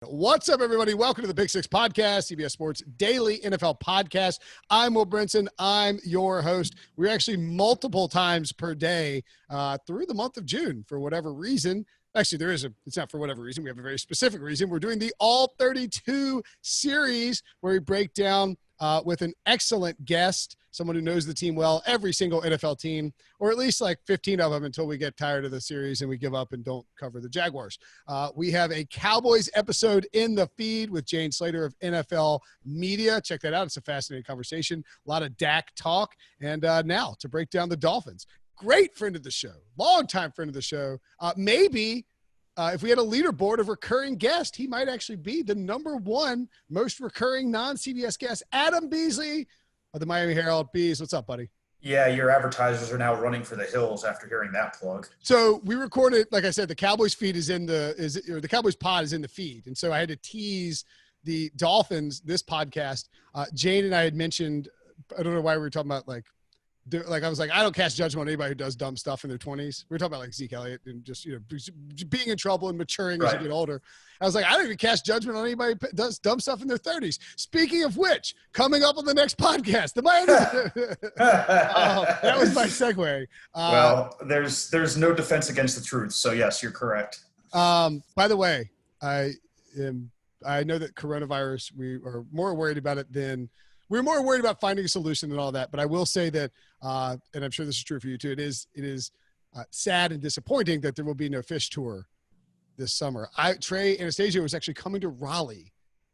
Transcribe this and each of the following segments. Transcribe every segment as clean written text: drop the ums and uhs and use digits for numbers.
What's up, everybody? Welcome to the Big Six Podcast, CBS Sports Daily NFL Podcast. I'm Will Brinson. I'm your host. We're actually multiple times per day through the month of June for whatever reason. Actually, it's not for whatever reason. We have a very specific reason. We're doing the All 32 series where we break down with an excellent guest, someone who knows the team well, every single NFL team, or at least like 15 of them until we get tired of the series and we give up and don't cover the Jaguars. We have a Cowboys episode in the feed with Jane Slater of NFL Media. Check that out. It's a fascinating conversation. A lot of Dak talk. And now to break down the Dolphins. Great friend of the show, longtime friend of the show. Maybe if we had a leaderboard of recurring guests, he might actually be the #1 most recurring non-CBS guest, Adam Beasley of the Miami Herald. Bees, what's up, buddy? Yeah, your advertisers are now running for the hills after hearing that plug. So we recorded, like I said, the Cowboys feed the Cowboys pod is in the feed, and so I had to tease the Dolphins this podcast. Jane and I had mentioned, I don't know why we were talking about I was like, I don't cast judgment on anybody who does dumb stuff in their 20s. We were talking about like Zeke Elliott and just, being in trouble and maturing as you get older. I was like, I don't even cast judgment on anybody who does dumb stuff in their 30s. Speaking of which, coming up on the next podcast, the Miami. That was my segue. Well, there's no defense against the truth. So yes, you're correct. By the way, I know that coronavirus, we are more worried about it than we're more worried about finding a solution and all that. But I will say that, and I'm sure this is true for you too, it is sad and disappointing that there will be no fish tour this summer. Trey Anastasio was actually coming to Raleigh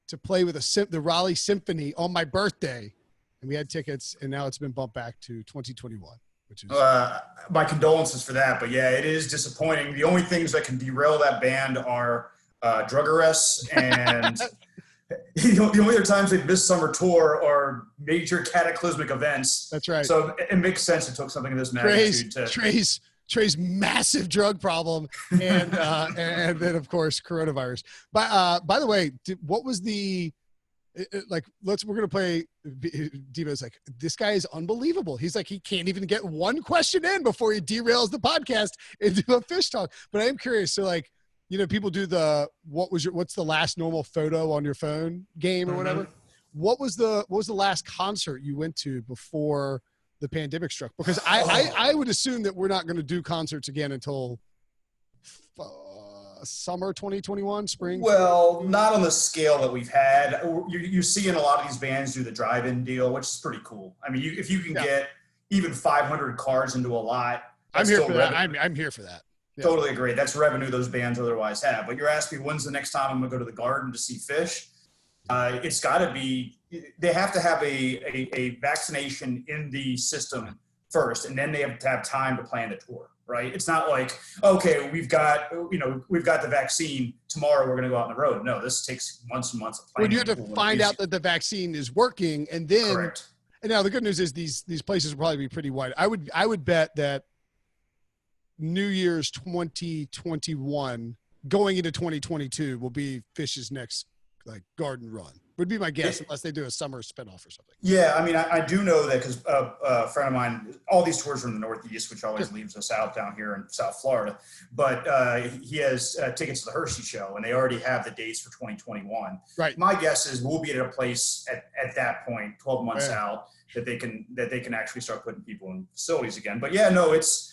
to play with the Raleigh Symphony on my birthday, and we had tickets, and now it's been bumped back to 2021. Which is my condolences for that. But yeah, it is disappointing. The only things that can derail that band are drug arrests and the only other times they've missed summer tour are major cataclysmic events. That's right. So it makes sense it took something of this magnitude Trey's massive drug problem and then of course coronavirus. By the way, what was the we're gonna play. Devo's like, this guy is unbelievable. He's like, he can't even get one question in before he derails the podcast into a fish talk. But I am curious. So people do what's the last normal photo on your phone game or whatever. What was the last concert you went to before the pandemic struck? Because I would assume that we're not going to do concerts again until summer 2021, spring. Well, not on the scale that we've had. You're seeing a lot of these bands do the drive-in deal, which is pretty cool. I mean, if you can get even 500 cars into a lot, I'm here for that. I'm here for that. Yeah. Totally agree. That's revenue those bands otherwise have. But you're asking me, when's the next time I'm going to go to the Garden to see Fish? It's got to be – they have to have a vaccination in the system first, and then they have to have time to plan the tour, right? It's not like, okay, we've got the vaccine. Tomorrow we're going to go out on the road. No, this takes months and months of planning. Well, you have to find out that the vaccine is working, and then – Correct. And now the good news is these places will probably be pretty wide. I would bet that New Year's 2021 going into 2022 will be Fish's next garden run. Would be my guess, unless they do a summer spinoff or something. Yeah, I mean, I do know that because a friend of mine, all these tours are in the Northeast, which always leaves us out down here in South Florida. But he has tickets to the Hershey show, and they already have the dates for 2021. Right. My guess is we'll be at a place at that point, 12 months out, that they can actually start putting people in facilities again. But yeah, no, it's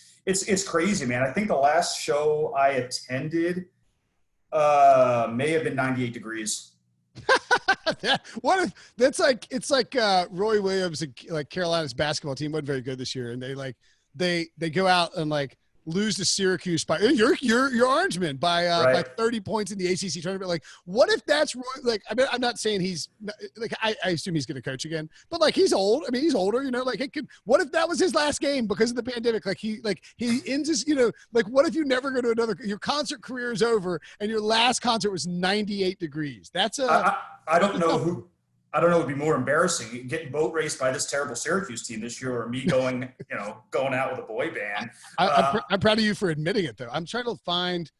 crazy, man. I think the last show I attended may have been 98 degrees. What if that's like, it's like Roy Williams, like Carolina's basketball team wasn't very good this year, and they go out and lose to Syracuse by your Orangemen by 30 points in the ACC tournament. Like, what if that's Roy? I mean, I'm not saying he's I assume he's going to coach again, but he's old. I mean, he's older. It could. What if that was his last game because of the pandemic? He ends his. What if you never go to another? Your concert career is over, and your last concert was 98 degrees. That's a. I don't know who. I don't know what would be more embarrassing, getting boat raced by this terrible Syracuse team this year, or me going out with a boy band. I'm proud of you for admitting it, though. I'm trying to find.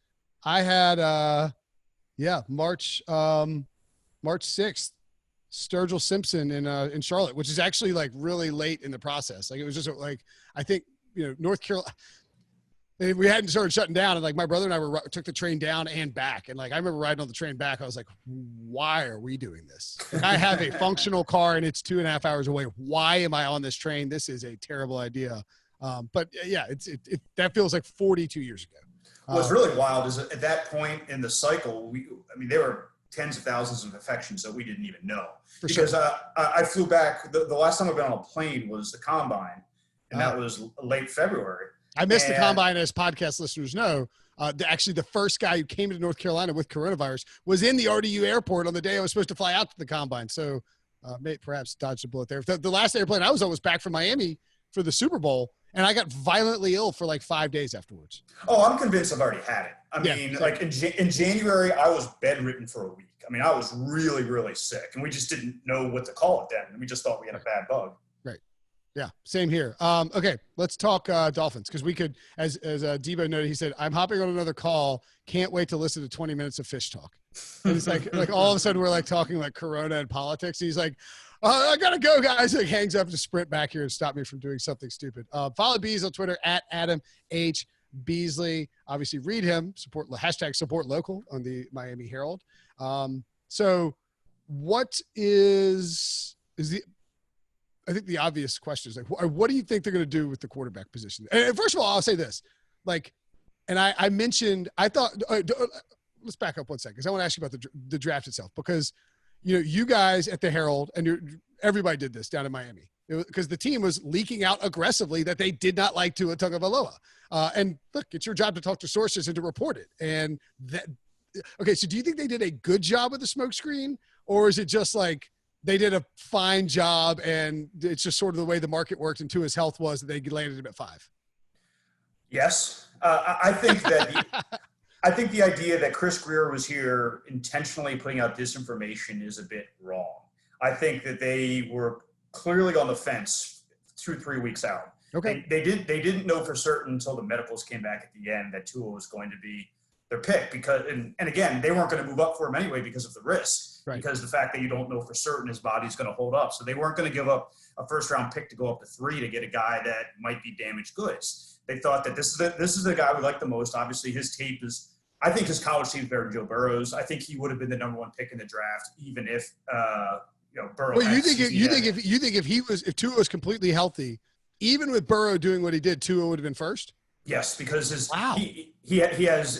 I had March 6th, Sturgill Simpson in Charlotte, which is actually really late in the process. It was just I think North Carolina. And we hadn't started shutting down, and like my brother and I took the train down and back, and like I remember riding on the train back. I was like, "Why are we doing this? Like, I have a functional car, and it's 2.5 hours away. Why am I on this train? This is a terrible idea." But yeah, that feels like 42 years ago. What's really wild is at that point in the cycle, there were tens of thousands of infections that we didn't even know. Because I flew back. The last time I've been on a plane was the Combine, and that was late February. I missed the Combine, as podcast listeners know. Actually, the first guy who came to North Carolina with coronavirus was in the RDU airport on the day I was supposed to fly out to the Combine. So perhaps dodged a bullet there. The last airplane I was on was back from Miami for the Super Bowl, and I got violently ill for like 5 days afterwards. Oh, I'm convinced I've already had it. Like in January, I was bedridden for a week. I was really, really sick, and we just didn't know what to call it then. We just thought we had a bad bug. Yeah, same here. Okay, let's talk Dolphins, because we could, as Debo noted, he said, "I'm hopping on another call. Can't wait to listen to 20 minutes of fish talk." And it's like all of a sudden we're like talking like Corona and politics. He's like, "I gotta go, guys." Like hangs up to sprint back here and stop me from doing something stupid. Follow Bees on Twitter at Adam H Beasley. Obviously, read him. Support local on the Miami Herald. So, what is the? I think the obvious question is like, what do you think they're going to do with the quarterback position? And first of all, I'll say this, and I mentioned, I thought, let's back up one second, because I want to ask you about the draft itself, because, you guys at the Herald, and everybody did this down in Miami, because the team was leaking out aggressively that they did not like Tua Tagovailoa. And look, it's your job to talk to sources and to report it. And okay, so do you think they did a good job with the smokescreen, or is it just like, they did a fine job, and it's just sort of the way the market worked and Tua's health was that they landed him at 5? Yes. I think the idea that Chris Greer was here intentionally putting out disinformation is a bit wrong. I think that they were clearly on the fence 2-3 weeks out. Okay. They didn't know for certain until the medicals came back at the end that Tua was going to be their pick, because and again, they weren't going to move up for him anyway because of the risk, right? Because the fact that you don't know for certain his body's going to hold up. So they weren't going to give up a first round pick to go up to 3 to get a guy that might be damaged goods. They thought that this is the guy we like the most. Obviously, his tape is. I think his college team is better than Joe Burrow's. I think he would have been the number 1 pick in the draft, even if Burrow. Well, you think if Tua was completely healthy, even with Burrow doing what he did, Tua would have been first? Yes, because he has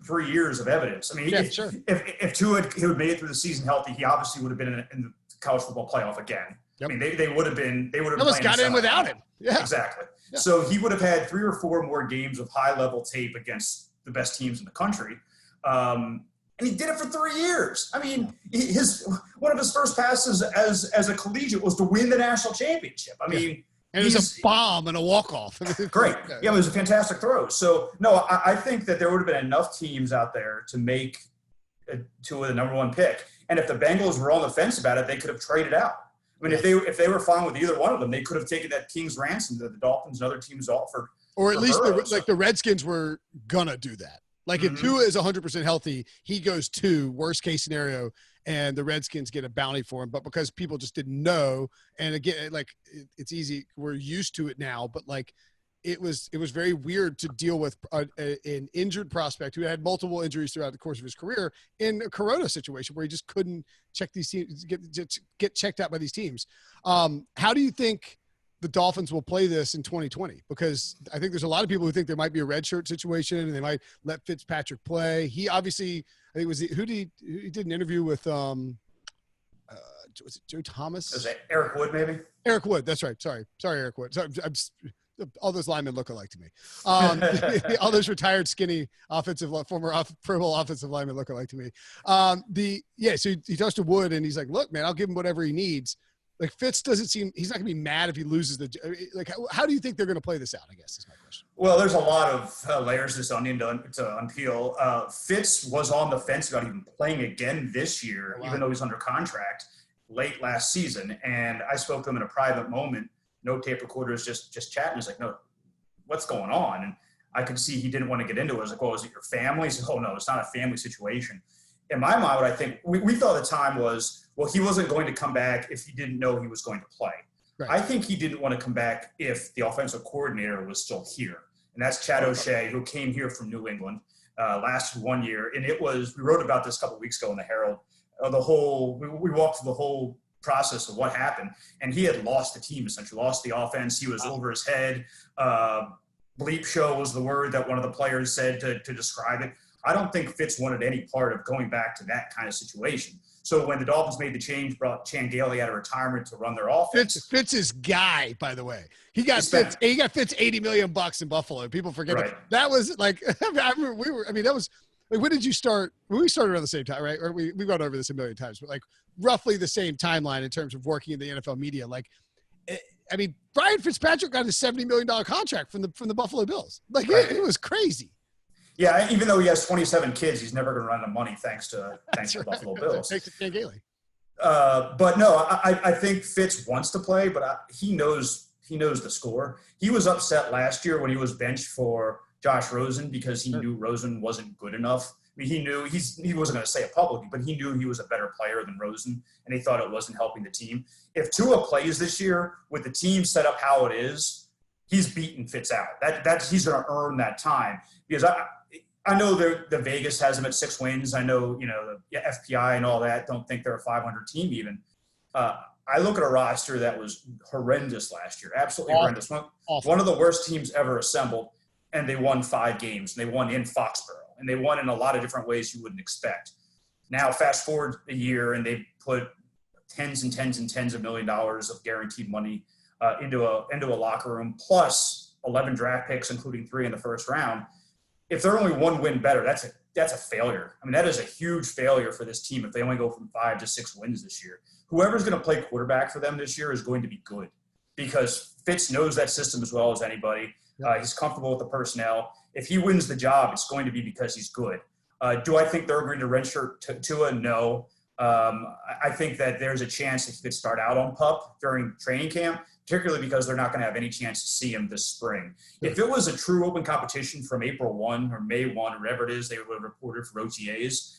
3 years of evidence. Sure. If Tua had made it through the season healthy, he obviously would have been in the college football playoff again. Yep. They would have been. They would have almost got in without him. Yeah, exactly. Yeah. So he would have had 3 or 4 more games of high level tape against the best teams in the country, and he did it for 3 years. One of his first passes as a collegiate was to win the national championship. And it was a bomb and a walk-off. Great. Yeah, it was a fantastic throw. So, no, I think that there would have been enough teams out there to make Tua the number 1 pick. And if the Bengals were on the fence about it, they could have traded out. If they were fine with either one of them, they could have taken that king's ransom that the Dolphins and other teams offered. Or at least the Redskins were going to do that. Like if Tua is 100% healthy, he goes 2, worst case scenario, and the Redskins get a bounty for him. But because people just didn't know, and again, like it's easy, we're used to it now, but like it was very weird to deal with an injured prospect who had multiple injuries throughout the course of his career in a Corona situation where he just couldn't check these teams, get checked out by these teams. How do you think the Dolphins will play this in 2020? Because I think there's a lot of people who think there might be a redshirt situation and they might let Fitzpatrick play. He obviously, I think he did an interview with, was it Joe Thomas? Was it Eric Wood, maybe? Eric Wood. That's right. Sorry, Eric Wood. Sorry, all those linemen look alike to me. All those retired, skinny former Pro Bowl offensive linemen look alike to me. So he talks to Wood and he's like, look, man, I'll give him whatever he needs. Like Fitz doesn't seem – he's not going to be mad if he loses the – like how do you think they're going to play this out, I guess is my question. Well, there's a lot of layers to this onion to unpeel. Fitz was on the fence about even playing again this year, even though he's under contract late last season. And I spoke to him in a private moment. No tape recorders, just chatting. He's like, no, what's going on? And I could see he didn't want to get into it. I was like, well, is it your family? He said, oh, no, it's not a family situation. In my mind, what I think we thought at the time was, well, he wasn't going to come back if he didn't know he was going to play. Right. I think he didn't want to come back if the offensive coordinator was still here. and that's Chad O'Shea, who came here from New England, lasted 1 year. And we wrote about this a couple of weeks ago in the Herald. We walked through the whole process of what happened, and he had lost the team, essentially lost the offense. He was over his head. Bleep show was the word that one of the players said to describe it. I don't think Fitz wanted any part of going back to that kind of situation. So when the Dolphins made the change, brought Chan Gailey out of retirement to run their offense. Fitz's guy, by the way. He got Fitz $80 million in Buffalo. People forget right. That was like I remember that was like, when did you start? Well, we started around the same time, right? Or we gone over this a million times, but like roughly the same timeline in terms of working in the NFL media. Like, I mean, Ryan Fitzpatrick got a $70 million contract from the Buffalo Bills. Like, right. it was crazy. Yeah, even though he has 27 kids, he's never going to run out of money thanks to Buffalo Bills. Thanks to Chan Gailey. But no, I think Fitz wants to play, but he knows the score. He was upset last year when he was benched for Josh Rosen because he knew Rosen wasn't good enough. I mean, he knew he wasn't going to say it publicly, but he knew he was a better player than Rosen, and he thought it wasn't helping the team. If Tua plays this year with the team set up how it is, he's beaten Fitz out. He's going to earn that time because I know the Vegas has them at 6 wins. I know, the FPI and all that don't think they're a 500 team even. I look at a roster that was horrendous last year, absolutely horrendous. One of the worst teams ever assembled, and they won 5 games. And they won in Foxborough, and they won in a lot of different ways you wouldn't expect. Now, fast forward a year, and they put tens and tens and tens of $1 million of guaranteed money into a locker room, plus 11 draft picks, including 3 in the first round. If they're only 1 win better, that's a failure. I mean, that is a huge failure for this team if they only go from 5 to 6 wins this year. Whoever's going to play quarterback for them this year is going to be good because Fitz knows that system as well as anybody. He's comfortable with the personnel. If he wins the job, it's going to be because he's good. Do I think they're going to redshirt Tua? No. I think that there's a chance that he could start out on PUP during training camp, particularly because they're not going to have any chance to see him this spring. If it was a true open competition from April 1 or May 1 or whatever it is they would have reported for OTAs,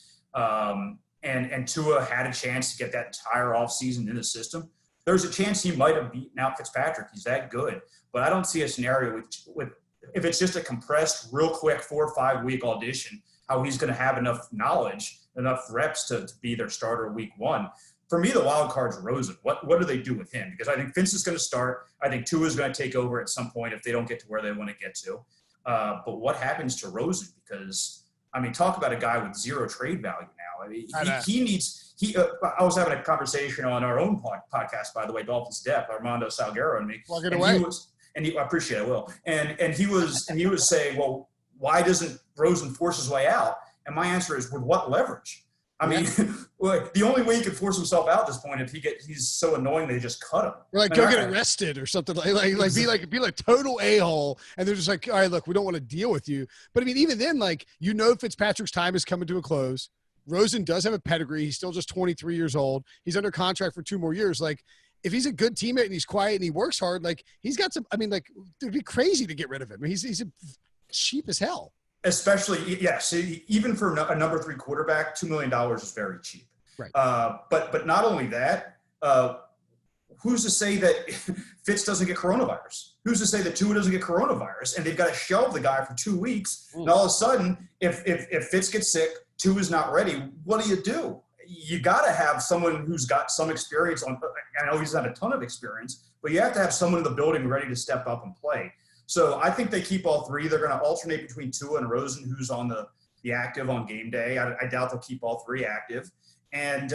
and Tua had a chance to get that entire offseason in the system, there's a chance he might have beaten out Fitzpatrick. He's that good. But I don't see a scenario with if it's just a compressed, real quick 4 or 5 week audition, how he's going to have enough knowledge, enough reps to be their starter week 1. For me, the wild card's Rosen. What do they do with him? Because I think Vince is going to start. I think Tua is going to take over at some point if they don't get to where they want to get to. But what happens to Rosen? Because, I mean, talk about a guy with 0 trade value now. I mean, he needs – I was having a conversation on our own podcast, by the way, Dolphins Depth, Armando Salguero and me. Plug it away. I appreciate it, Will. And he was saying, well, why doesn't Rosen force his way out? And my answer is, with what leverage? I mean, the only way he could force himself out at this point if he's so annoying they just cut him. Or like go get arrested or something be like total a-hole, and they're just like, all right, look, we don't want to deal with you. But I mean, even then, like, Fitzpatrick's time is coming to a close. Rosen does have a pedigree. He's still just 23 years old. He's under contract for 2 more years. Like, if he's a good teammate and he's quiet and he works hard, like, he's got some. I mean, like, it'd be crazy to get rid of him. He's cheap as hell. Especially, yes, even for a number 3 quarterback, $2 million is very cheap. Right. But not only that, who's to say that Fitz doesn't get coronavirus? Who's to say that Tua doesn't get coronavirus? And they've got to shelve the guy for 2 weeks. And all of a sudden, if Fitz gets sick, Tua's not ready. What do? You got to have someone who's got some experience on. I know he's not a ton of experience, but you have to have someone in the building ready to step up and play. So I think they keep all 3. They're going to alternate between Tua and Rosen, who's on the active on game day. I doubt they'll keep all 3 active. And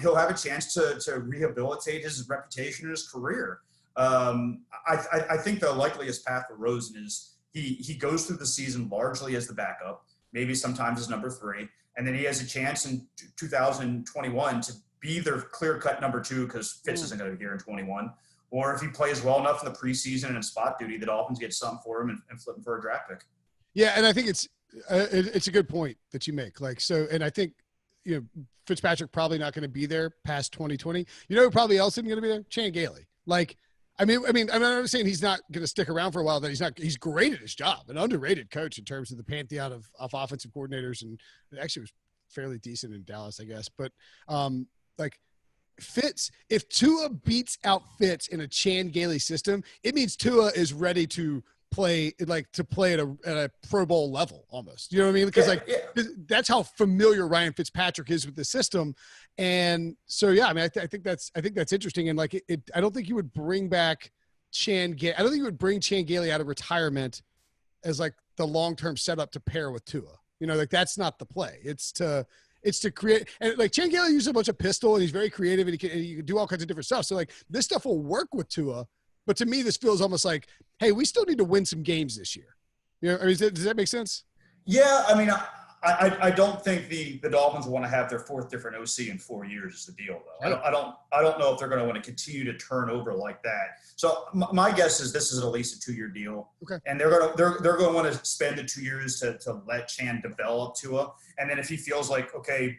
he'll have a chance to rehabilitate his reputation and his career. I think the likeliest path for Rosen is he goes through the season largely as the backup, maybe sometimes as number 3, and then he has a chance in 2021 to be their clear-cut number 2 because Fitz isn't going to be here in 21. Or if he plays well enough in the preseason and in spot duty, the Dolphins get something for him and flip him for a draft pick. Yeah, and I think it's a good point that you make. Like, so, and I think, Fitzpatrick probably not going to be there past 2020. Who probably else isn't going to be there? Chan Gailey. Like, I mean, I'm not saying he's not going to stick around for a while. That he's great at his job, an underrated coach in terms of the pantheon of offensive coordinators, and it actually was fairly decent in Dallas, I guess. But like, Fitz, if Tua beats out Fitz in a Chan Gailey system, it means Tua is ready to play at a Pro Bowl level almost. You know what I mean? Because that's how familiar Ryan Fitzpatrick is with the system. And so, yeah, I mean, I think that's interesting. And like, I don't think you would bring back I don't think you would bring Gailey out of retirement as like the long-term setup to pair with Tua. You know, like that's not the play. It's to create, and like Gailey uses a bunch of pistol and he's very creative and he can do all kinds of different stuff. So like this stuff will work with Tua, but to me, this feels almost like, hey, we still need to win some games this year. You know, I mean, does that make sense? Yeah. I mean, I don't think the Dolphins want to have their fourth different OC in 4 years is the deal, though. Right. I don't know if they're going to want to continue to turn over like that. So my guess is this is at least a 2-year deal. Okay. And they're going to want to spend the 2 years to let Chan develop Tua. And then if he feels like, okay,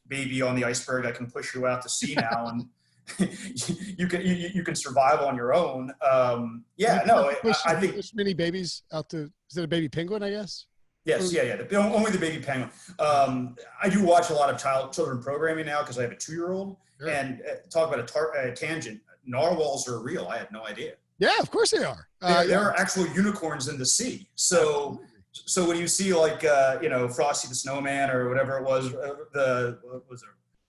baby on the iceberg, I can push you out to sea now and you can survive on your own. I think push many babies out to, is it a baby penguin, I guess? Yes, yeah. Only the baby penguin. I do watch a lot of children programming now because I have a 2-year-old. Sure. And talk about a tangent. Narwhals are real. I had no idea. Yeah, of course they are. There are actual unicorns in the sea. So when you see like Frosty the Snowman or whatever it was,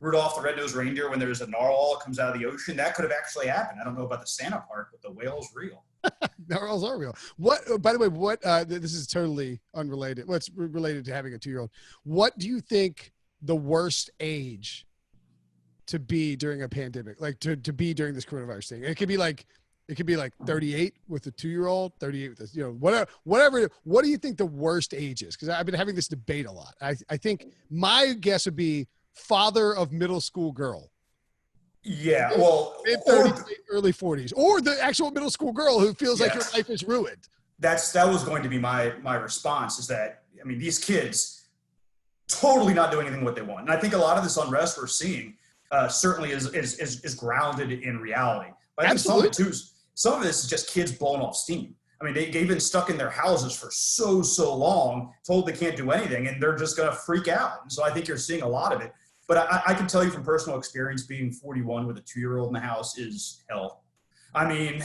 Rudolph the Red-Nosed Reindeer, when there's a narwhal that comes out of the ocean, that could have actually happened. I don't know about the Santa part, but the whale's real. Narwhals are real. What? By the way, this is totally unrelated. What's related to having a 2-year-old? What do you think the worst age to be during a pandemic, like to be during this coronavirus thing? It could be like 38 with a 2-year-old, 38 with whatever. What do you think the worst age is? Because I've been having this debate a lot. I think my guess would be father of middle school girl. Yeah, well, mid-30s, early 40s, or the actual middle school girl who feels like her life is ruined. That was going to be my response. Is that, I mean, these kids totally not doing anything what they want, and I think a lot of this unrest we're seeing certainly is grounded in reality. But I think some of this is just kids blowing off steam. I mean, they've been stuck in their houses for so long, told they can't do anything, and they're just going to freak out. And so I think you're seeing a lot of it. But I can tell you from personal experience, being 41 with a 2-year-old in the house is hell. I mean,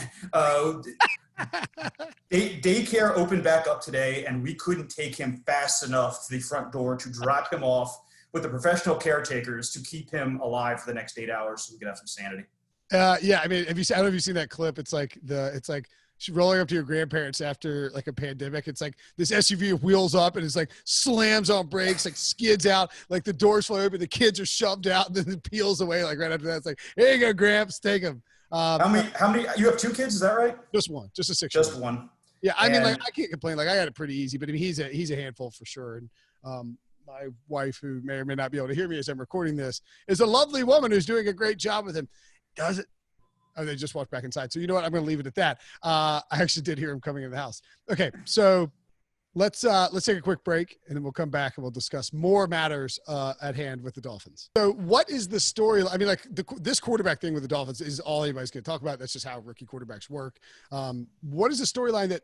daycare opened back up today, and we couldn't take him fast enough to the front door to drop him off with the professional caretakers to keep him alive for the next 8 hours so we could have some sanity. Yeah, I mean, I don't know if you've seen that clip. It's like rolling up to your grandparents after like a pandemic. It's like this SUV wheels up and it's like slams on brakes, like skids out, like the doors fly open, the kids are shoved out, and then it peels away. Like right after that, it's like, here you go, Gramps, take them. How many? You have 2 kids, is that right? Just one, just a 6. Just one. Yeah, I mean, like I can't complain. Like I got it pretty easy, but I mean, he's a handful for sure. And my wife, who may or may not be able to hear me as I'm recording this, is a lovely woman who's doing a great job with him. Does it? Oh, they just walked back inside. So you know what? I'm going to leave it at that. I actually did hear him coming in the house. Okay, so let's take a quick break, and then we'll come back and we'll discuss more matters at hand with the Dolphins. So what is the story? I mean, like this quarterback thing with the Dolphins is all anybody's going to talk about. That's just how rookie quarterbacks work. What is the storyline that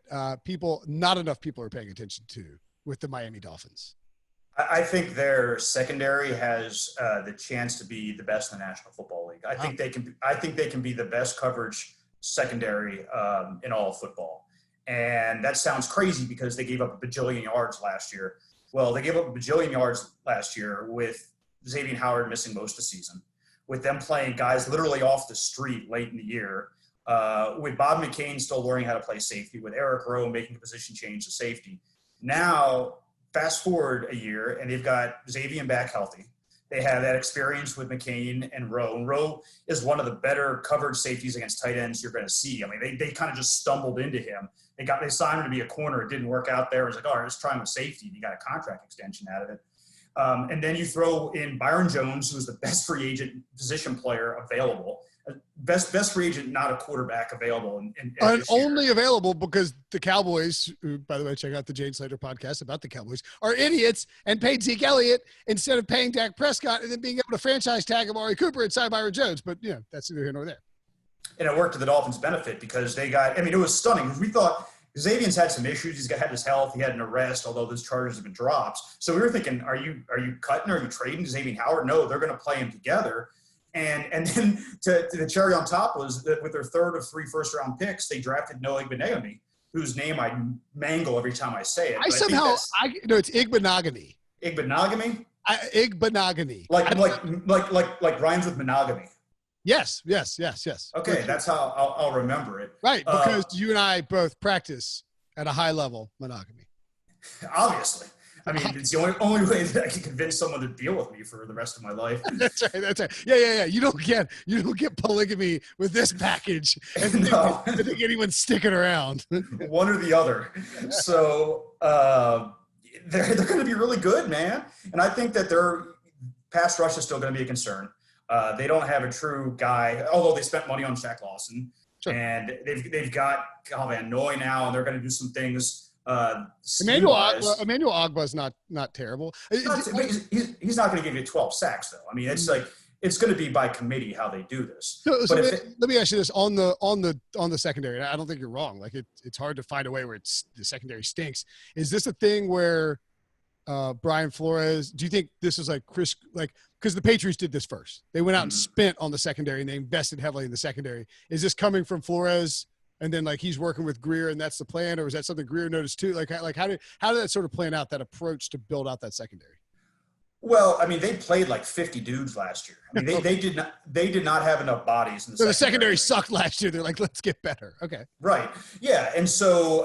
not enough people are paying attention to with the Miami Dolphins? I think their secondary has the chance to be the best in the National Football League. I think they can be the best coverage secondary in all of football. And that sounds crazy because they gave up a bajillion yards last year. Well, they gave up a bajillion yards last year with Xavier Howard missing most of the season, with them playing guys literally off the street late in the year, with Bob McCain still learning how to play safety, with Eric Rowe making a position change to safety. Now, fast forward a year, and they've got Xavier back healthy. They have that experience with McCain and Rowe. And Rowe is one of the better covered safeties against tight ends you're going to see. I mean, they kind of just stumbled into him. They signed him to be a corner. It didn't work out there. It was like, all right, let's try him with safety. He got a contract extension out of it. And then you throw in Byron Jones, who's the best free agent position player available. Best free agent, not a quarterback available. And only available because the Cowboys, who, by the way, check out the Jane Slater podcast about the Cowboys, are idiots and paid Zeke Elliott instead of paying Dak Prescott and then being able to franchise tag Amari Cooper and sign Byron Jones. But, that's neither here nor there. And it worked to the Dolphins' benefit because they got – I mean, it was stunning. We thought Xavier's had some issues. He's had his health. He had an arrest, although those charges have been dropped. So we were thinking, are you cutting? Are you trading Xavier Howard? No, they're going to play him together. And then to the cherry on top was that with their third of 3 first-round picks, they drafted Noah Igbenegami, whose name I mangle every time I say it. It's Igbenogany. Igbenogamy? Igbenogany. Like rhymes with monogamy. Yes. Okay, that's how I'll remember it. Right, because you and I both practice at a high level monogamy. Obviously. I mean, it's the only way that I can convince someone to deal with me for the rest of my life. That's right. Yeah. You don't get polygamy with this package and No. think anyone's sticking around. One or the other. So they're going to be really good, man. And I think that their pass rush is still going to be a concern. They don't have a true guy, although they spent money on Shaq Lawson. Sure. And they've got Van Noy now, and they're going to do some things. Emmanuel Ogba's not terrible. He's not going to give you 12 sacks, though. I mean, it's going to be by committee how they do this. Let me ask you this on the secondary. And I don't think you're wrong. Like it's hard to find a way where the secondary stinks. Is this a thing where Brian Flores? Do you think this is because the Patriots did this first? They went out and spent on the secondary and they invested heavily in the secondary. Is this coming from Flores? And then he's working with Greer and that's the plan, or is that something Greer noticed too? How did that sort of plan out, that approach to build out that secondary? Well, I mean, they played 50 dudes last year. I mean, they did not have enough bodies in the secondary. The secondary sucked last year. They're like, let's get better. Okay. Right. Yeah. And so,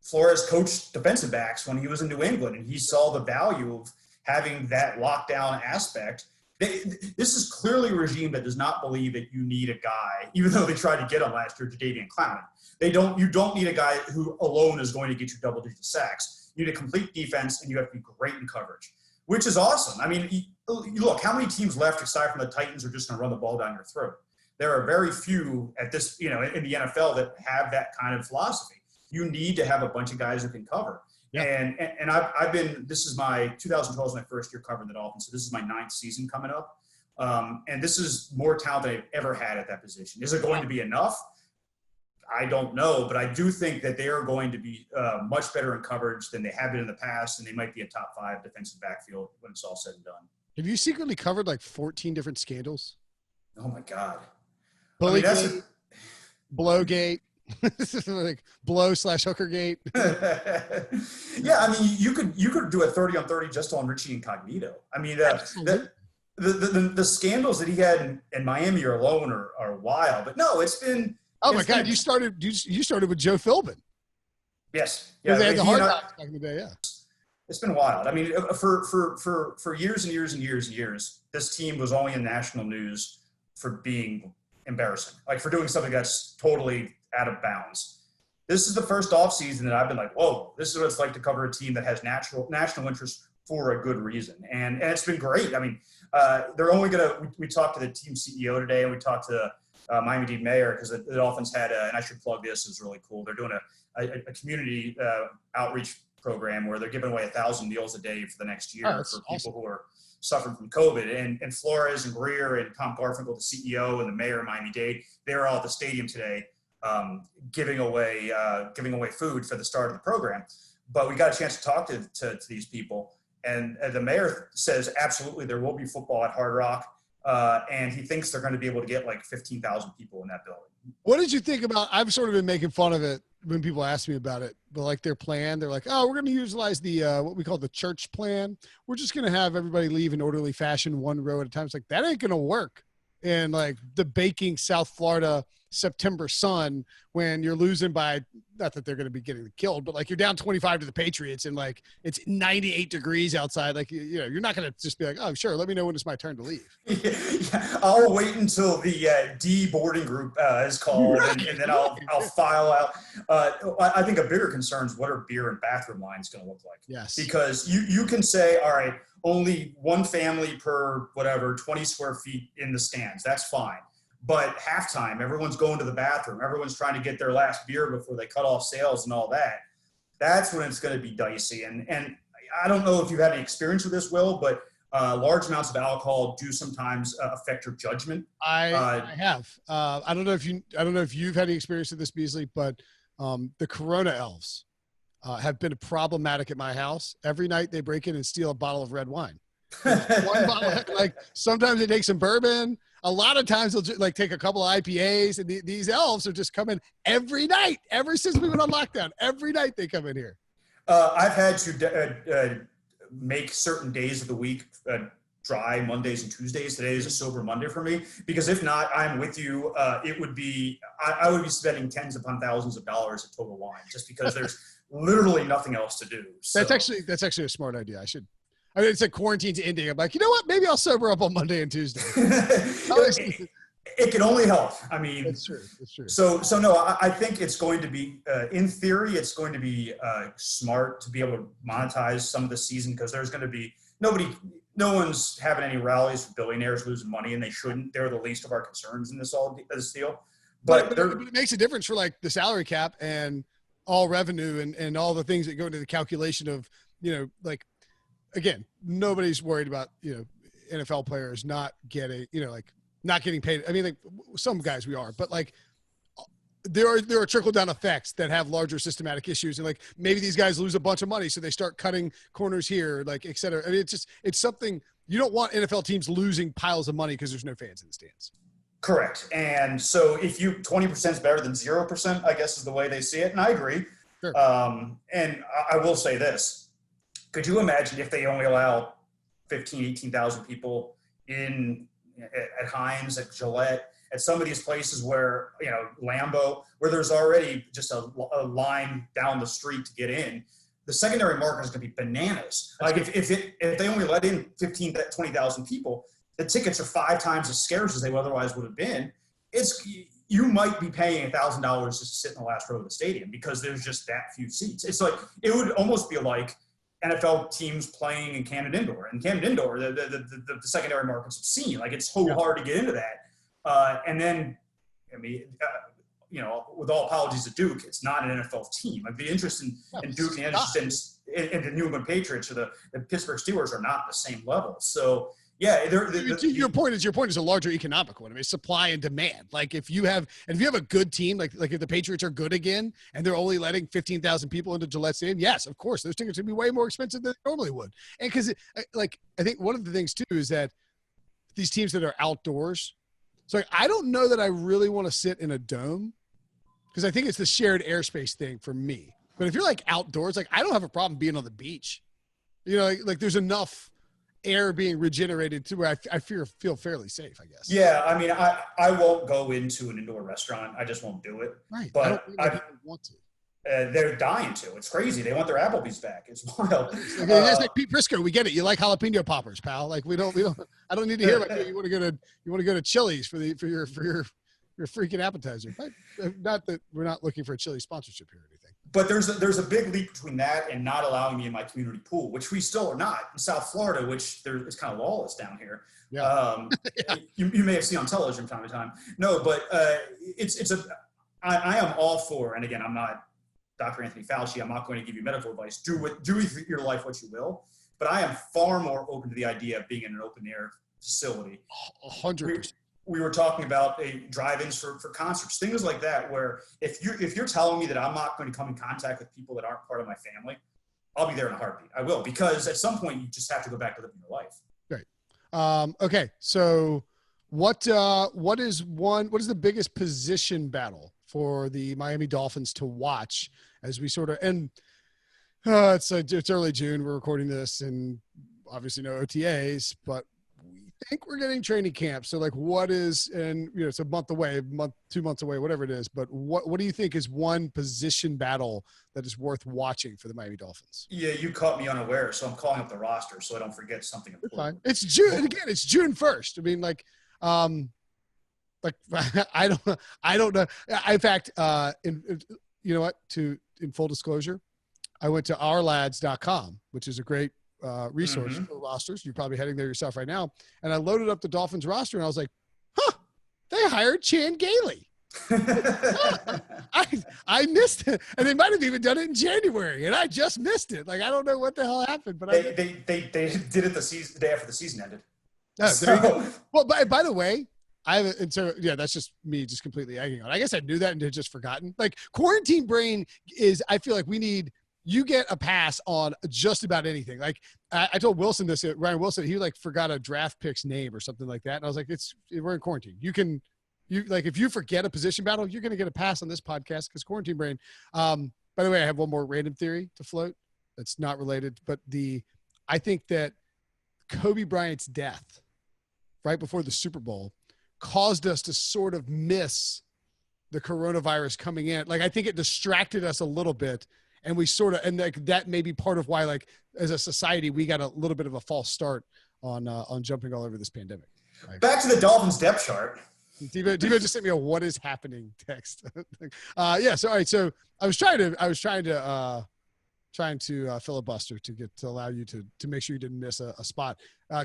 Flores coached defensive backs when he was in New England, and he saw the value of having that lockdown aspect. This is clearly a regime that does not believe that you need a guy, even though they tried to get him last year, Jadeveon Clowney. You don't need a guy who alone is going to get you double-digit sacks. You need a complete defense, and you have to be great in coverage, which is awesome. I mean, look, how many teams left aside from the Titans are just going to run the ball down your throat? There are very few at this, in the NFL that have that kind of philosophy. You need to have a bunch of guys who can cover. Yeah. And I've been, this is my 2012 was my first year covering the Dolphins. So this is my 9th season coming up. And this is more talent than I've ever had at that position. Is it going to be enough? I don't know, but I do think that they are going to be much better in coverage than they have been in the past. And they might be a top 5 defensive backfield when it's all said and done. Have you secretly covered 14 different scandals? Oh my God. Bullygate, Blowgate. Blow/hooker gate. Yeah, I mean, you could do a 30 on 30 just on Richie Incognito. I mean, the scandals that he had in Miami alone are wild. But no, it's been. Oh my God! You started with Joe Philbin. Yes. Yeah. They had the hard knocks back in the day. Yeah. It's been wild. I mean, for years and years and years and years, this team was only in national news for being embarrassing, for doing something that's totally out of bounds. This is the first offseason that I've been like, whoa, this is what it's like to cover a team that has national interest for a good reason. And it's been great. I mean, they're only we talked to the team CEO today, and we talked to Miami-Dade mayor, because the Dolphins had and I should plug this, is really cool. They're doing a community outreach program where they're giving away 1,000 meals a day for the next year for people who are suffering from COVID. And Flores and Greer and Tom Garfinkel, the CEO, and the mayor of Miami-Dade, they were all at the stadium today giving away food for the start of the program. But we got a chance to talk to these people. And the mayor says, absolutely, there will be football at Hard Rock. And he thinks they're going to be able to get 15,000 people in that building. What did you think about, I've sort of been making fun of it when people ask me about it, but their plan, they're like, oh, we're going to utilize the, what we call the church plan. We're just going to have everybody leave in orderly fashion, one row at a time. It's that ain't going to work. And the baking South Florida September sun when you're losing by, not that they're going to be getting killed, but you're down 25 to the Patriots and it's 98 degrees outside. You're not going to just be like, oh, sure, let me know when it's my turn to leave. Yeah, I'll wait until the D boarding group is called and then I'll file out. I think a bigger concern is what are beer and bathroom lines going to look like? Yes. Because you can say, all right, only one family per 20 square feet in the stands. That's fine. But halftime, everyone's going to the bathroom. Everyone's trying to get their last beer before they cut off sales and all that. That's when it's going to be dicey. And I don't know if you've had any experience with this, Will, but large amounts of alcohol do sometimes affect your judgment. I have. I don't know if you've had any experience with this, Beasley, but the Corona Elves have been problematic at my house. Every night they break in and steal a bottle of red wine. One bottle, sometimes they take some bourbon. a lot of times they'll just like take a couple of IPAs, and these elves are just coming every night. Ever since we went on lockdown, every night they come in here. I've had to make certain days of the week dry, Mondays and Tuesdays. Today is a sober Monday for me, because if not, I'm with you. It would be, I would be spending tens upon thousands of dollars at Total Wine, just because there's literally nothing else to do. So. That's actually a smart idea. I mean, it's like quarantine's ending. I'm like, you know what? Maybe I'll sober up on Monday and Tuesday. It can only help. I mean, that's true. So no, I think it's going to be, in theory, it's going to be smart to be able to monetize some of the season, because there's going to be no one's having any rallies for billionaires losing money, and they shouldn't. They're the least of our concerns in this deal. But it makes a difference for like the salary cap and all revenue and all the things that go into the calculation of, like, again, nobody's worried about, NFL players not getting, not getting paid. I mean, like some guys we are, but like there are trickle down effects that have larger systematic issues. And like, maybe these guys lose a bunch of money, so they start cutting corners here, like, et cetera. I mean, it's something you don't want NFL teams losing piles of money because there's no fans in the stands. Correct. And so if 20% is better than 0%, I guess is the way they see it. And I agree. Sure. And I will say this. Could you imagine if they only allow 15, 18,000 people in at Heinz, at Gillette, at some of these places where, Lambeau, where there's already just a line down the street to get in? The secondary market is going to be bananas. Like if they only let in 15, 20,000 people, the tickets are 5 times as scarce as they otherwise would have been. You might be paying $1,000 just to sit in the last row of the stadium, because there's just that few seats. It's like, it would almost be like NFL teams playing in Camden Indoor. And Camden Indoor, the secondary market's obscene. Like, it's so hard to get into that. And then, I mean, with all apologies to Duke, it's not an NFL team. Like, the interest in Duke and the interest in the New England Patriots or the Pittsburgh Steelers are not the same level. So, yeah, your point is a larger economic one. I mean, supply and demand. Like, if you have a good team, like if the Patriots are good again and they're only letting 15,000 people into Gillette Stadium, yes, of course, those tickets would be way more expensive than they normally would. And because, I think one of the things too is that these teams that are outdoors. So I don't know that I really want to sit in a dome, because I think it's the shared airspace thing for me. But if you're like outdoors, like, I don't have a problem being on the beach. Like there's enough air being regenerated to where I feel fairly safe, I guess. Yeah, I mean, I won't go into an indoor restaurant. I just won't do it. Right. But I want to. They're dying to. It's crazy. They want their Applebee's back. It's wild. It's like Pete Prisco. We get it. You like jalapeno poppers, pal. Like, we don't. I don't need to hear like you want to go to Chili's for your freaking appetizer. But not that we're not looking for a Chili's sponsorship here or anything. But there's a big leap between that and not allowing me in my community pool, which we still are not in South Florida, which it's kind of lawless down here. Yeah. Yeah. You may have seen on television from time to time. No, but I am all for, and again, I'm not Dr. Anthony Fauci. I'm not going to give you medical advice. Do with your life what you will. But I am far more open to the idea of being in an open air facility. 100%. We were talking about drive-ins for concerts, things like that, where if you're telling me that I'm not going to come in contact with people that aren't part of my family, I'll be there in a heartbeat. I will, because at some point you just have to go back to living your life. Right. Okay. So what is the biggest position battle for the Miami Dolphins to watch as we sort of, and it's early June, we're recording this, and obviously no OTAs, but we think we're getting training camp. So like, what is, and it's a month away, 2 months away, whatever it is, but what do you think is one position battle that is worth watching for the Miami Dolphins? Yeah, you caught me unaware, so I'm calling up the roster so I don't forget something important. It's fine. It's June, and again, it's June 1st. I mean, I don't know. In fact, in full disclosure, I went to ourlads.com, which is a great resource for rosters. You're probably heading there yourself right now. And I loaded up the Dolphins roster, and I was like, they hired Chan Gailey. I missed it. And they might have even done it in January, and I just missed it. Like, I don't know what the hell happened, but they did it the day after the season ended. Oh, well, by the way, that's just me just completely egging on. I guess I knew that and had just forgotten. Like, quarantine brain is, I feel like we need you get a pass on just about anything. Like I told Wilson this, Ryan Wilson, he like forgot a draft pick's name or something like that. And I was like, we're in quarantine. If you forget a position battle, you're going to get a pass on this podcast because quarantine brain. By the way, I have one more random theory to float. That's not related, but I think that Kobe Bryant's death right before the Super Bowl caused us to sort of miss the coronavirus coming in. Like, I think it distracted us a little bit, and we sort of, and like that may be part of why, like, as a society, we got a little bit of a false start on jumping all over this pandemic. Like, back to the Dolphins depth chart. Devo just sent me a "what is happening" text. Yeah. So all right. So I was trying to filibuster to allow you to make sure you didn't miss a spot.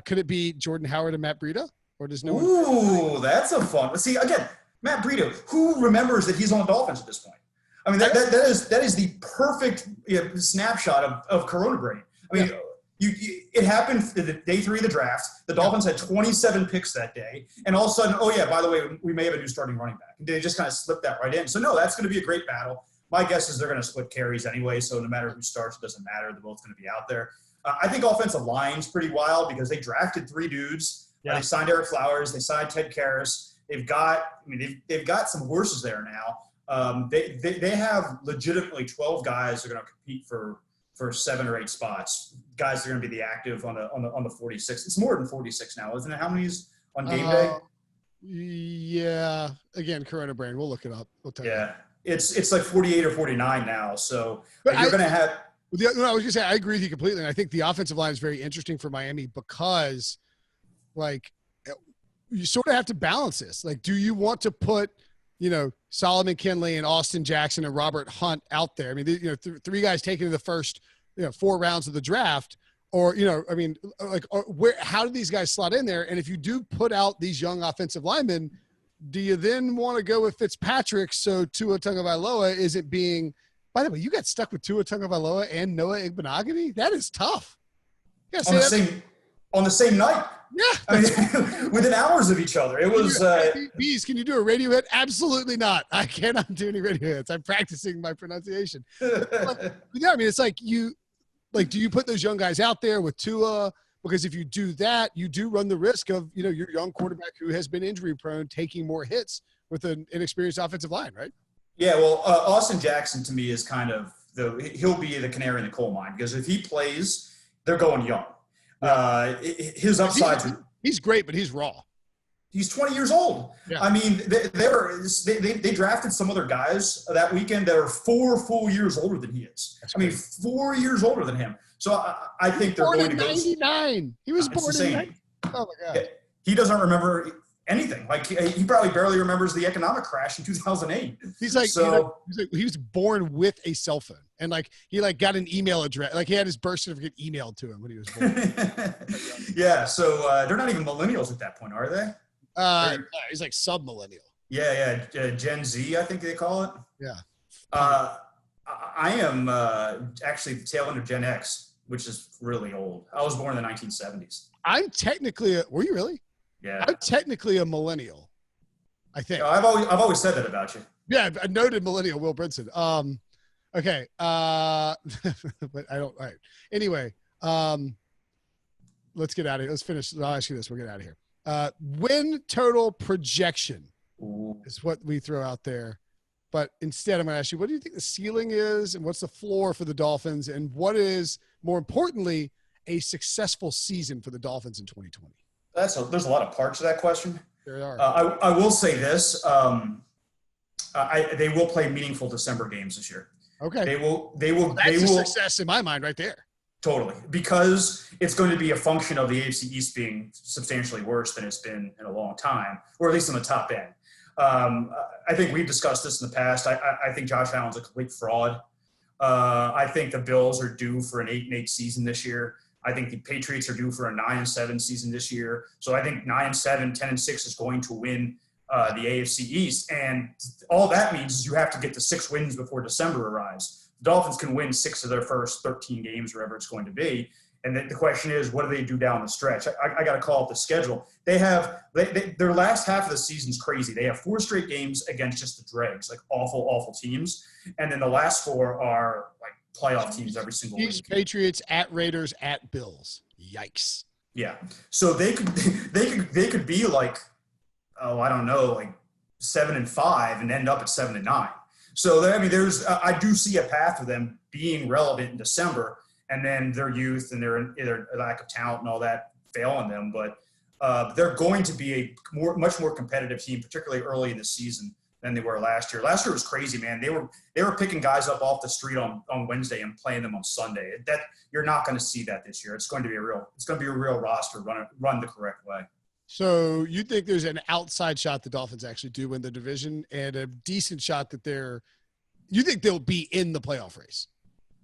Could it be Jordan Howard and Matt Breida, or does no one? Ooh, that's a fun. Let's see again. Matt Breida, who remembers that he's on the Dolphins at this point? I mean, that is the perfect snapshot of Corona brain. I mean, it happened the day 3 of the draft. The Dolphins had 27 picks that day, and all of a sudden, oh yeah, by the way, we may have a new starting running back. And they just kind of slipped that right in. So no, that's going to be a great battle. My guess is they're going to split carries anyway, so no matter who starts, it doesn't matter. They're both going to be out there. I think offensive line's pretty wild because they drafted 3 dudes. They signed Eric Flowers. They signed Ted Karras. They've got some horses there now. They have legitimately 12 guys that are going to compete for 7 or 8 spots. Guys that are going to be the active on the 46. It's more than 46 now, isn't it? How many's on game day? Yeah. Again, Corona brain. We'll look it up. We'll tell you. It's like 48 or 49 now. So you're going to have. I was going to say I agree with you completely, and I think the offensive line is very interesting for Miami because, like, you sort of have to balance this. Like, do you want to put, Solomon Kinley and Austin Jackson and Robert Hunt out there? I mean, 3 guys taken in the first, 4 rounds of the draft, or, how do these guys slot in there? And if you do put out these young offensive linemen, do you then want to go with Fitzpatrick so Tua Tagovailoa isn't being – by the way, you got stuck with Tua Tagovailoa and Noah Igbenogany? That is tough. On the same night. Yeah. I mean, within hours of each other. It was Bees, can you do a radio hit? Absolutely not. I cannot do any radio hits. I'm practicing my pronunciation. But yeah, I mean, it's like do you put those young guys out there with Tua? Because if you do that, you do run the risk of, your young quarterback who has been injury prone taking more hits with an inexperienced offensive line, right? Yeah, well, Austin Jackson to me is kind of he'll be the canary in the coal mine because if he plays, they're going young. His upsides. He's great, but he's raw. He's 20 years old. Yeah. I mean, they drafted some other guys that weekend that are 4 full years older than he is. That's crazy. 4 years older than him. So I think they're going to go. 99. He was born in 99. Oh my God. He doesn't remember anything. Like he probably barely remembers the economic crash in 2008. He's like, he was born with a cell phone, and he got an email address. Like he had his birth certificate emailed to him when he was born. Yeah. So they're not even millennials at that point, are they? He's like sub-millennial. Yeah. Gen Z, I think they call it. Yeah. I am actually the tail end of Gen X, which is really old. I was born in the 1970s. I'm technically were you really? Yeah. I'm technically a millennial, I think. I've always said that about you. Yeah, a noted millennial, Will Brinson. Okay. But I don't. All right. Anyway, let's get out of here. Let's finish. I'll ask you this. We'll get out of here. Win total projection is what we throw out there. But instead, I'm going to ask you, what do you think the ceiling is, and what's the floor for the Dolphins, and what is, more importantly, a successful season for the Dolphins in 2020? There's a lot of parts to that question. There are. I will say this: they will play meaningful December games this year. Okay. They will. That's a success in my mind, right there. Totally, because it's going to be a function of the AFC East being substantially worse than it's been in a long time, or at least on the top end. I think we've discussed this in the past. I think Josh Allen's a complete fraud. I think the Bills are due for an 8-8 season this year. I think the Patriots are due for a 9-7 season this year. So I think 9-7, 10-6 is going to win the AFC East. And all that means is you have to get to 6 wins before December arrives. The Dolphins can win 6 of their first 13 games, wherever it's going to be. And the question is, what do they do down the stretch? I got to call up the schedule. Their last half of the season's crazy. They have 4 straight games against just the dregs, like awful, awful teams. And then the last 4 are like playoff teams every single Chiefs, week. Patriots, at Raiders, at Bills. Yikes. Yeah. So they could be like, oh, I don't know, like 7-5 and end up at 7-9. So I mean, I do see a path for them being relevant in December, and then their youth and their lack of talent and all that fail on them. But they're going to be a much more competitive team, particularly early in the season, than they were last year. Last year was crazy, man. They were picking guys up off the street on Wednesday and playing them on Sunday. That you're not going to see that this year. It's going to be a real roster run the correct way. So you think there's an outside shot the Dolphins actually do win the division, and a decent shot that you think they'll be in the playoff race?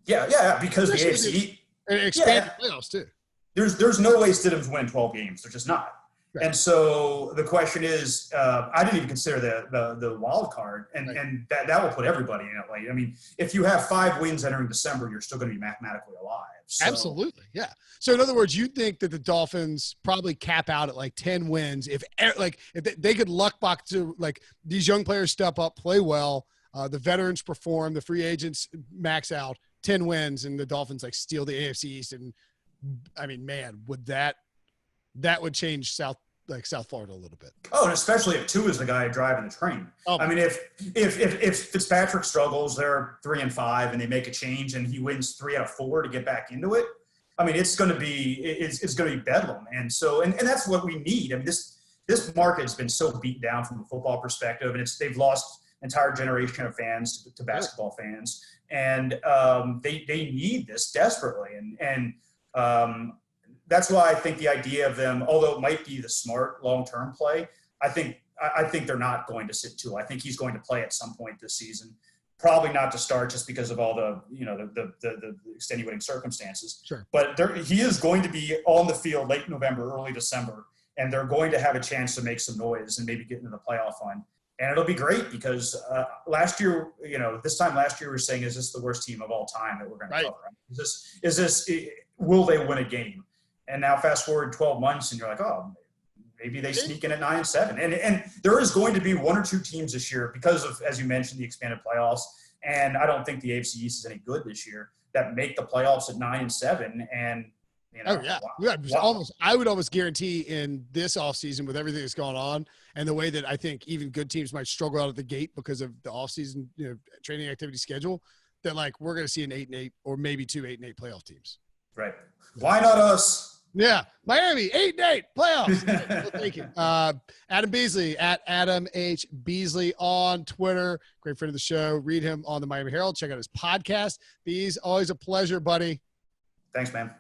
Yeah, because the AFC and expand the playoffs too. There's no way Stidham's win 12 games. They're just not. Right. And so the question is, I didn't even consider the wild card, and that will put everybody in it. Like, I mean, if you have 5 wins entering December, you're still going to be mathematically alive. So. Absolutely, yeah. So in other words, you think that the Dolphins probably cap out at like 10 wins if they could luck box to, like, these young players step up, play well, the veterans perform, the free agents max out, 10 wins, and the Dolphins like steal the AFC East. And I mean, man, would that would change South Florida a little bit. Oh, and especially if Tua is the guy driving the train. Oh, I mean, if Fitzpatrick struggles, they're 3-5, and they make a change, and he wins 3 out of 4 to get back into it. I mean, it's going to be bedlam, and so and that's what we need. I mean, this market has been so beat down from a football perspective, and they've lost an entire generation of fans to basketball fans, and they need this desperately, and that's why I think the idea of them, although it might be the smart long-term play, I think they're not going to sit Tua. I think he's going to play at some point this season. Probably not to start just because of all the extenuating circumstances. Sure. But he is going to be on the field late November, early December, and they're going to have a chance to make some noise and maybe get into the playoff hunt. And it'll be great because last year, this time last year, we were saying, is this the worst team of all time that we're going to cover? Will they win a game? And now fast forward 12 months and you're like, oh, maybe they sneak in at 9-7. And there is going to be 1 or 2 teams this year because of, as you mentioned, the expanded playoffs. And I don't think the AFC East is any good this year that make the playoffs at 9-7. And, I would almost guarantee in this offseason with everything that's going on and the way that I think even good teams might struggle out of the gate because of the offseason, training activity schedule, that like we're going to see an 8-8 or maybe 2 8-8 playoff teams. Right. Why not us? Yeah, Miami 8-8 playoffs. We'll take it. Adam Beasley at Adam H Beasley on Twitter. Great friend of the show. Read him on the Miami Herald. Check out his podcast. Bees, always a pleasure, buddy. Thanks, man.